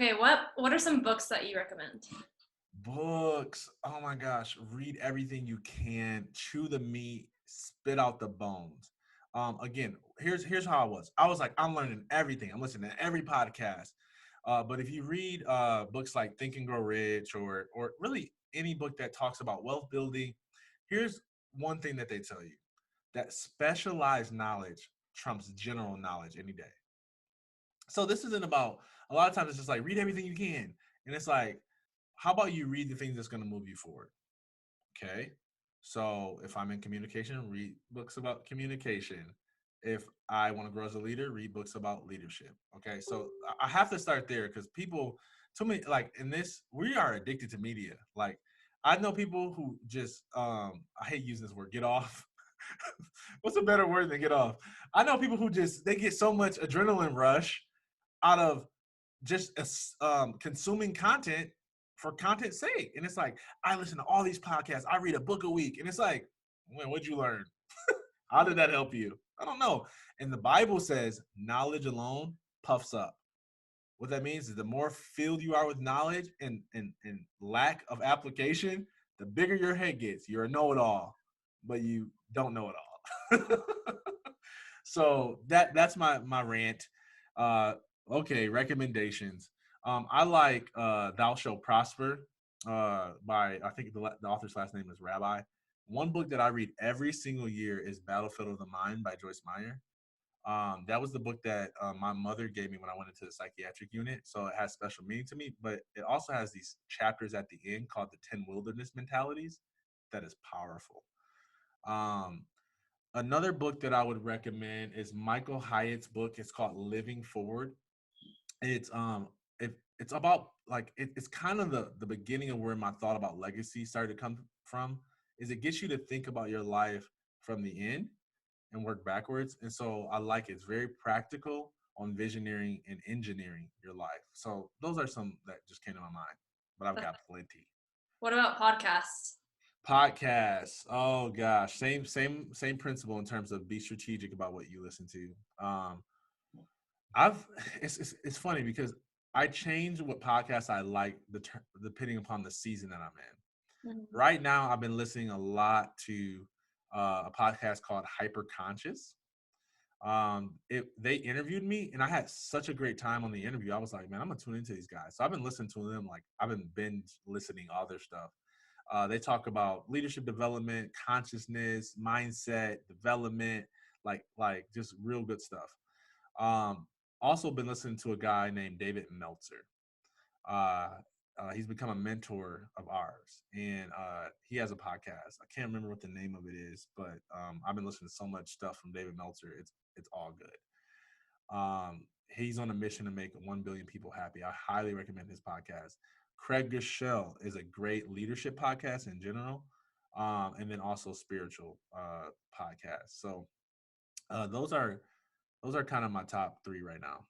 Okay, what are some books that you recommend? Books. Oh my gosh. Read everything you can. Chew the meat. Spit out the bones. Again, here's how I was. I was like, I'm learning everything. I'm listening to every podcast. But if you read books like Think and Grow Rich or really any book that talks about wealth building, here's one thing that they tell you that specialized knowledge trumps general knowledge any day. So this isn't about a lot of times it's just like read everything you can. And it's like, how about you read the things that's going to move you forward? Okay. So if I'm in communication, read books about communication. If I want to grow as a leader, read books about leadership. Okay. So I have to start there because people, too many, like in this, we are addicted to media. Like I know people who just, I hate using this word, get off. What's a better word than get off? I know people who just, they get so much adrenaline rush out of just consuming content for content's sake. And it's like, I listen to all these podcasts. I read a book a week. And it's like, what'd you learn? How did that help you? I don't know. And the Bible says knowledge alone puffs up. What that means is the more filled you are with knowledge and lack of application, the bigger your head gets. You're a know-it-all, but you don't know it all. So that's my rant. Uh, okay, recommendations. I like Thou Shalt Prosper by I think the author's last name is Rabbi. One book that I read every single year is Battlefield of the Mind by Joyce Meyer. That was the book that my mother gave me when I went into the psychiatric unit. So it has special meaning to me, but it also has these chapters at the end called the 10 wilderness mentalities. That is powerful. Um, Another book that I would recommend is Michael Hyatt's book. It's called Living Forward. It's it's about like it's kind of the beginning of where my thought about legacy started to come from. Is it gets you to think about your life from the end and work backwards. And so I like it. It's very practical on visioneering and engineering your life. So those are some that just came to my mind, but I've got plenty. What about podcasts? Podcasts. Oh gosh, same principle in terms of be strategic about what you listen to. I've it's funny because I change what podcasts I like depending upon the season that I'm in. Mhm. Right now, I've been listening a lot to a podcast called Hyper Conscious. They interviewed me and I had such a great time on the interview. I was like, man, I'm gonna tune into these guys. So I've been listening to them, like I've been binge listening all their stuff. They talk about leadership development, consciousness, mindset development, like just real good stuff. um Also been listening to a guy named David Meltzer. uh he's become a mentor of ours, and he has a podcast. I can't remember what the name of it is, but I've been listening to so much stuff from David Meltzer. It's all good. He's on a mission to make 1 billion people happy. I highly recommend his podcast. Craig Gashel is a great leadership podcast in general, and then also spiritual podcasts. So uh, those are those are kind of my top three right now.